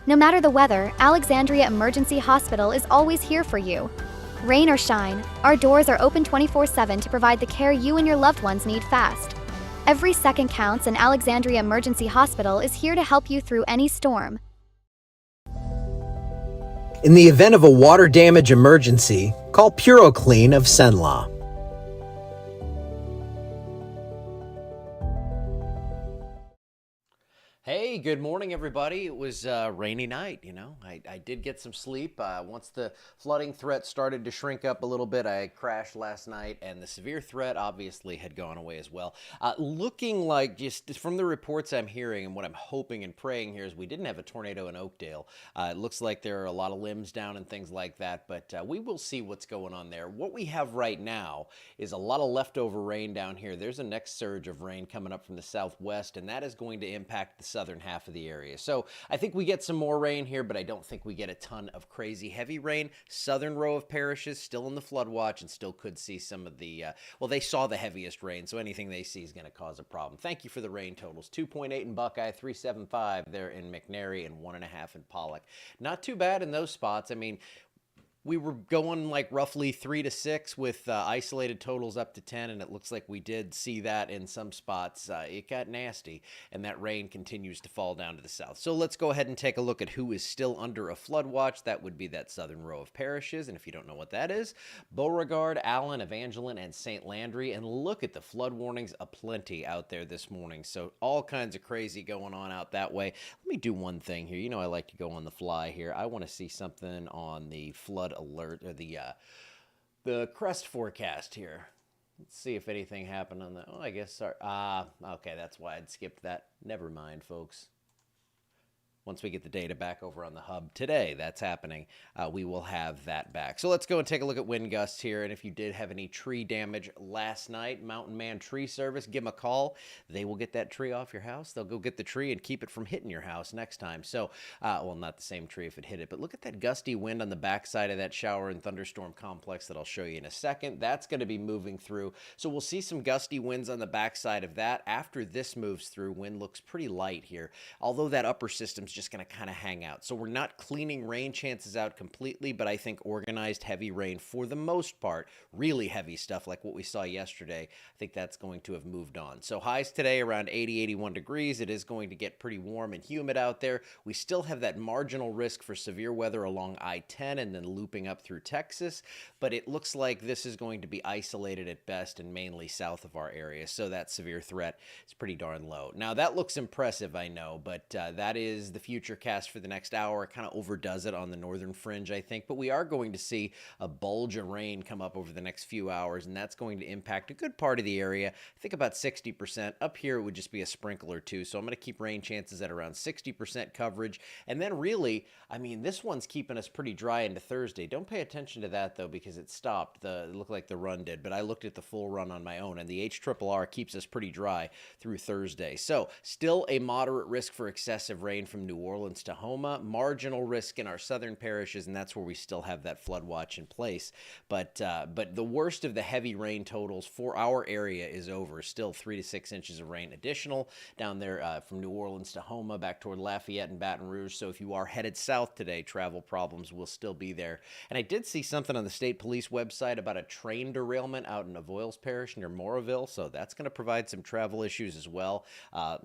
No matter the weather, Alexandria Emergency Hospital is always here for you. Rain or shine, our doors are open 24/7 to provide the care you and your loved ones need fast. Every second counts, and Alexandria Emergency Hospital is here to help you through any storm. In the event of a water damage emergency, call PuroClean of Cenla. Hey, good morning, everybody. It was a rainy night, I did get some sleep. Once the flooding threat started to shrink up a little bit, I crashed last night, and the severe threat obviously had gone away as well. Looking like, just from the reports I'm hearing and what I'm hoping and praying here, is we didn't have a tornado in Oakdale. It looks like there are a lot of limbs down and things like that, but we will see what's going on there. What we have right now is a lot of leftover rain down here. There's a next surge of rain coming up from the southwest, and that is going to impact the southern half of the area. So I think we get some more rain here, but I don't think we get a ton of crazy heavy rain. Southern row of parishes still in the flood watch and still could see some of the, they saw the heaviest rain, so anything they see is going to cause a problem. Thank you for the rain totals. 2.8 in Buckeye, 3.75 there in McNary, and 1.5 in Pollock. Not too bad in those spots. I mean, we were going like roughly 3 to 6 with isolated totals up to 10, and it looks like we did see that in some spots. It got nasty, and that rain continues to fall down to the south. So let's go ahead and take a look at who is still under a flood watch. That would be that southern row of parishes, and if you don't know what that is, Beauregard, Allen, Evangeline, and St. Landry. And look at the flood warnings aplenty out there this morning. So all kinds of crazy going on out that way. Let me do one thing here. I like to go on the fly here. I want to see something on the flood alert, or the crest forecast here. Let's see if anything happened on the, I guess, sorry. Okay, that's why I'd skipped that. Never mind, folks. Once we get the data back over on the hub today, that's happening, we will have that back. So let's go and take a look at wind gusts here. And if you did have any tree damage last night, Mountain Man Tree Service, give them a call. They will get that tree off your house. They'll go get the tree and keep it from hitting your house next time. So, well, not the same tree if it hit it, but look at that gusty wind on the backside of that shower and thunderstorm complex that I'll show you in a second. That's going to be moving through. So we'll see some gusty winds on the backside of that. After this moves through, wind looks pretty light here, although that upper system's just going to kind of hang out. So we're not cleaning rain chances out completely, but I think organized heavy rain for the most part, really heavy stuff like what we saw yesterday, I think that's going to have moved on. So highs today around 80, 81 degrees. It is going to get pretty warm and humid out there. We still have that marginal risk for severe weather along I-10 and then looping up through Texas, but it looks like this is going to be isolated at best and mainly south of our area. So that severe threat is pretty darn low. Now that looks impressive, I know, but that is the future cast for the next hour. It kind of overdoes it on the northern fringe, I think, but we are going to see a bulge of rain come up over the next few hours, and that's going to impact a good part of the area. I think about 60%. Up here, it would just be a sprinkle or two, so I'm going to keep rain chances at around 60% coverage. And then really, I mean, this one's keeping us pretty dry into Thursday. Don't pay attention to that, though, because it stopped. It looked like the run did, but I looked at the full run on my own, and the HRRR keeps us pretty dry through Thursday. So still a moderate risk for excessive rain from New Orleans to Homa, marginal risk in our southern parishes, and that's where we still have that flood watch in place. But the worst of the heavy rain totals for our area is over. Still 3 to 6 inches of rain additional down there from New Orleans to Homa, back toward Lafayette and Baton Rouge. So if you are headed south today, travel problems will still be there. And I did see something on the state police website about a train derailment out in Avoyles Parish near Moraville, so that's going to provide some travel issues as well.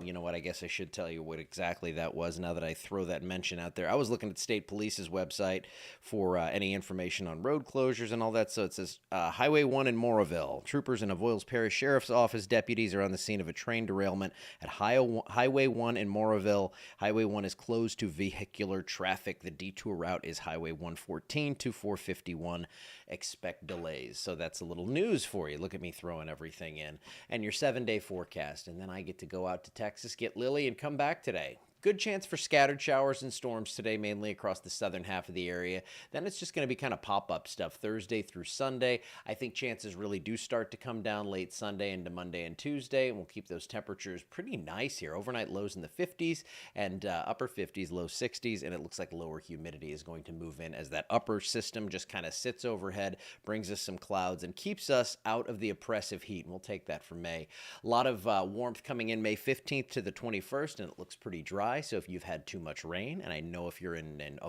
You know what, I guess I should tell you what exactly that was now that I throw that mention out there. I was looking at state police's website for any information on road closures and all that. So it says Highway 1 in Moraville. Troopers in Avoyles Parish Sheriff's Office deputies are on the scene of a train derailment at Highway 1 in Moraville. Highway 1 is closed to vehicular traffic. The detour route is Highway 114 to 451. Expect delays. So that's a little news for you. Look at me throwing everything in. And your 7-day forecast. And then I get to go out to Texas, get Lily, and come back today. Good chance for scattered showers and storms today, mainly across the southern half of the area. Then it's just going to be kind of pop-up stuff Thursday through Sunday. I think chances really do start to come down late Sunday into Monday and Tuesday, and we'll keep those temperatures pretty nice here. Overnight lows in the 50s and upper 50s, low 60s, and it looks like lower humidity is going to move in as that upper system just kind of sits overhead, brings us some clouds, and keeps us out of the oppressive heat, and we'll take that for May. A lot of warmth coming in May 15th to the 21st, and it looks pretty dry. dry. So if you've had too much rain, and I know if you're in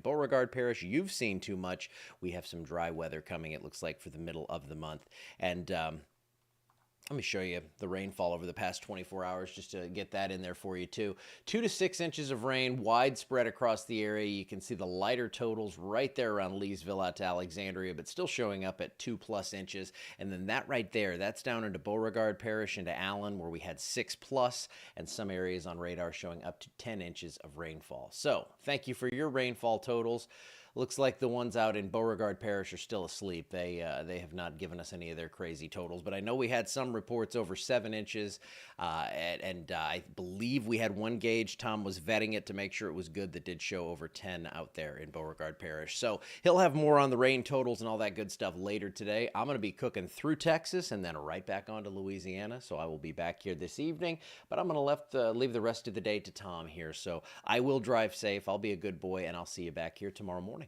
Beauregard Parish, you've seen too much. We have some dry weather coming, it looks like, for the middle of the month. And let me show you the rainfall over the past 24 hours just to get that in there for you too. 2 to 6 inches of rain widespread across the area. You can see the lighter totals right there around Leesville out to Alexandria, but still showing up at 2+ inches. And then that right there, that's down into Beauregard Parish, into Allen, where we had 6+, and some areas on radar showing up to 10 inches of rainfall. So thank you for your rainfall totals. Looks like the ones out in Beauregard Parish are still asleep. They have not given us any of their crazy totals, but I know we had some reports over 7 inches, and I believe we had one gauge. Tom was vetting it to make sure it was good that did show over 10 out there in Beauregard Parish. So he'll have more on the rain totals and all that good stuff later today. I'm going to be cooking through Texas and then right back on to Louisiana, so I will be back here this evening, but I'm going to leave the rest of the day to Tom here. So I will drive safe. I'll be a good boy, and I'll see you back here tomorrow morning.